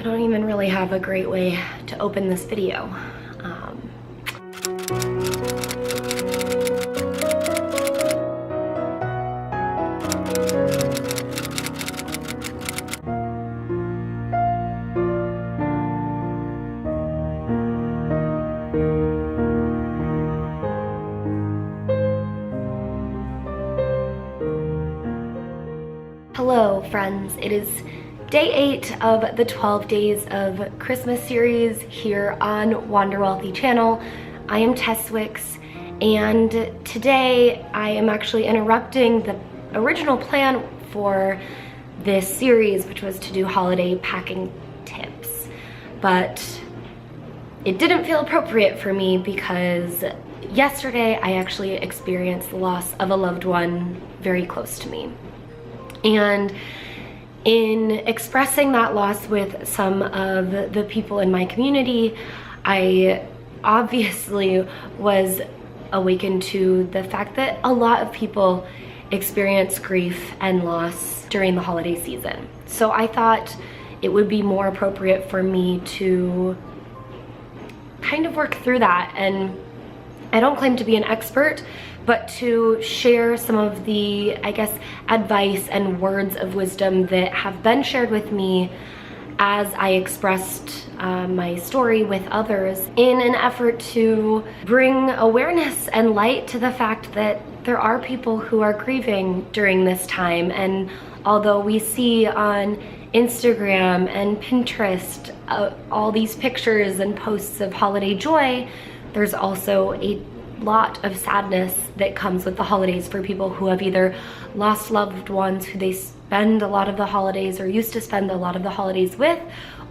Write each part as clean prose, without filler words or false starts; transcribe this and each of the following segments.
I don't even really have a great way to open this video. Hello friends, it is day 8 of the 12 days of Christmas series here on Wander Wealthy channel. I am Tess Wicks, and today I am actually interrupting the original plan for this series, which was to do holiday packing tips. But it didn't feel appropriate for me because yesterday I actually experienced the loss of a loved one very close to me. And in expressing that loss with some of the people in my community, I obviously was awakened to the fact that a lot of people experience grief and loss during the holiday season. So I thought it would be more appropriate for me to kind of work through that. And I don't claim to be an expert, but to share some of the, I guess, advice and words of wisdom that have been shared with me as I expressed my story with others, in an effort to bring awareness and light to the fact that there are people who are grieving during this time. And although we see on Instagram and Pinterest all these pictures and posts of holiday joy, there's also a lot of sadness that comes with the holidays for people who have either lost loved ones who they spend a lot of the holidays or used to spend a lot of the holidays with,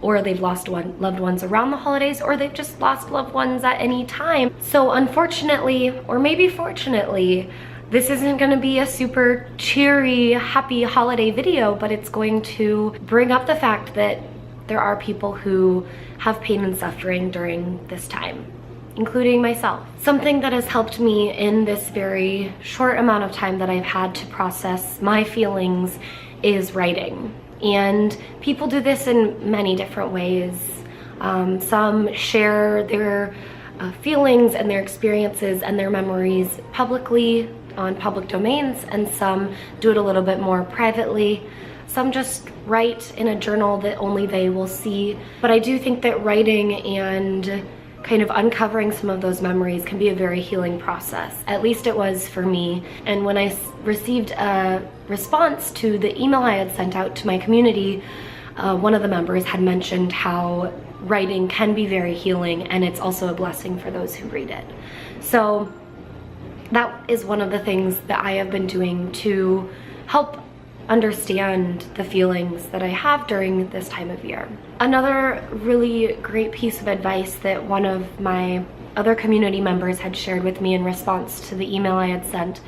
or they've lost loved ones around the holidays, or they've just lost loved ones at any time. So unfortunately, or maybe fortunately, this isn't going to be a super cheery, happy holiday video, but it's going to bring up the fact that there are people who have pain and suffering during this time, including myself. Something that has helped me in this very short amount of time that I've had to process my feelings is writing. And people do this in many different ways. Some share their feelings and their experiences and their memories publicly on public domains, and some do it a little bit more privately. Some just write in a journal that only they will see. But I do think that writing and kind of uncovering some of those memories can be a very healing process. At least it was for me. And when I received a response to the email I had sent out to my community, one of the members had mentioned how writing can be very healing, and it's also a blessing for those who read it. So that is one of the things that I have been doing to help understand the feelings that I have during this time of year. Another really great piece of advice that one of my other community members had shared with me in response to the email I had sent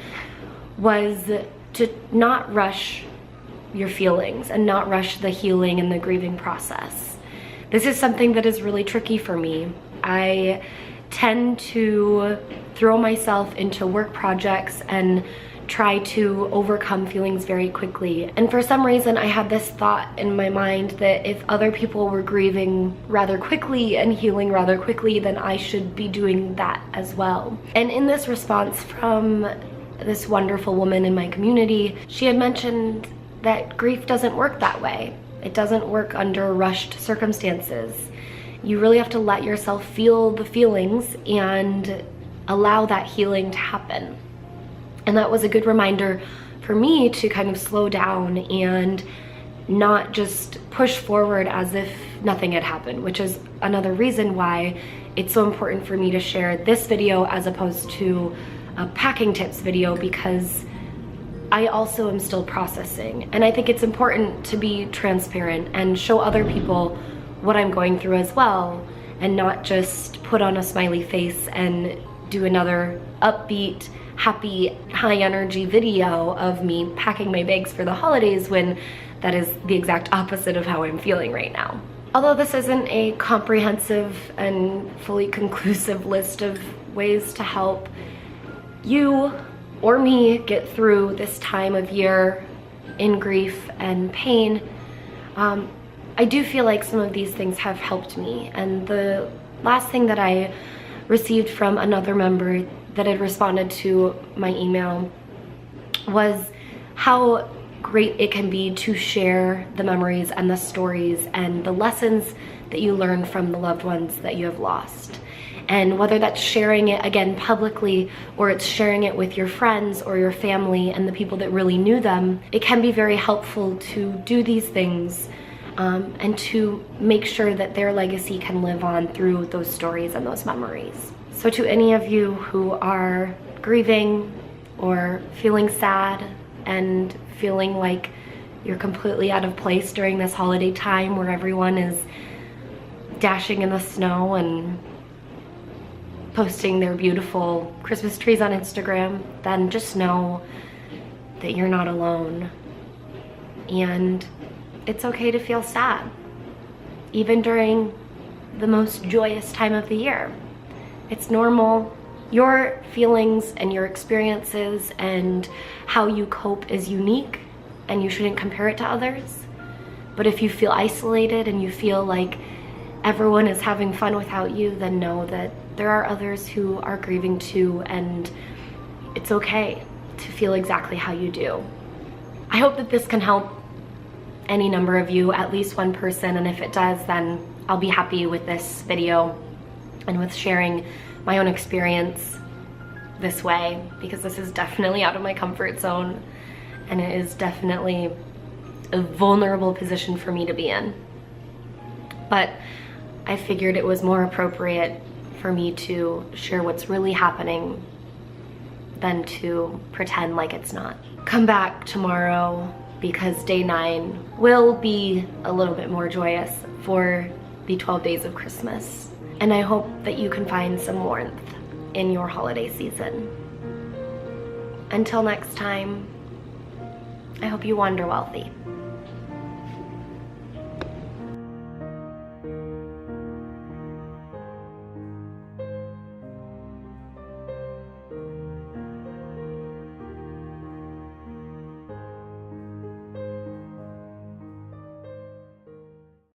was to not rush your feelings and not rush the healing and the grieving process. This is something that is really tricky for me. I tend to throw myself into work projects and try to overcome feelings very quickly. And for some reason, I had this thought in my mind that if other people were grieving rather quickly and healing rather quickly, then I should be doing that as well. And in this response from this wonderful woman in my community, she had mentioned that grief doesn't work that way. It doesn't work under rushed circumstances. You really have to let yourself feel the feelings and allow that healing to happen. And that was a good reminder for me to kind of slow down and not just push forward as if nothing had happened, which is another reason why it's so important for me to share this video as opposed to a packing tips video, because I also am still processing. And I think it's important to be transparent and show other people what I'm going through as well, and not just put on a smiley face and do another upbeat, happy, high energy video of me packing my bags for the holidays when that is the exact opposite of how I'm feeling right now. Although this isn't a comprehensive and fully conclusive list of ways to help you or me get through this time of year in grief and pain, I do feel like some of these things have helped me. And the last thing that I received from another member that had responded to my email was how great it can be to share the memories and the stories and the lessons that you learn from the loved ones that you have lost. And whether that's sharing it again publicly, or it's sharing it with your friends or your family and the people that really knew them, it can be very helpful to do these things and to make sure that their legacy can live on through those stories and those memories. So to any of you who are grieving or feeling sad and feeling like you're completely out of place during this holiday time where everyone is dashing in the snow and posting their beautiful Christmas trees on Instagram, then just know that you're not alone. And it's okay to feel sad, even during the most joyous time of the year. It's normal. Your feelings and your experiences and how you cope is unique, and you shouldn't compare it to others. But if you feel isolated and you feel like everyone is having fun without you, then know that there are others who are grieving too, and it's okay to feel exactly how you do. I hope that this can help any number of you, at least one person, and if it does, then I'll be happy with this video and with sharing my own experience this way, because this is definitely out of my comfort zone, and it is definitely a vulnerable position for me to be in. But I figured it was more appropriate for me to share what's really happening than to pretend like it's not. Come back tomorrow, because day 9 will be a little bit more joyous for the 12 days of Christmas. And I hope that you can find some warmth in your holiday season. Until next time, I hope you wander wealthy.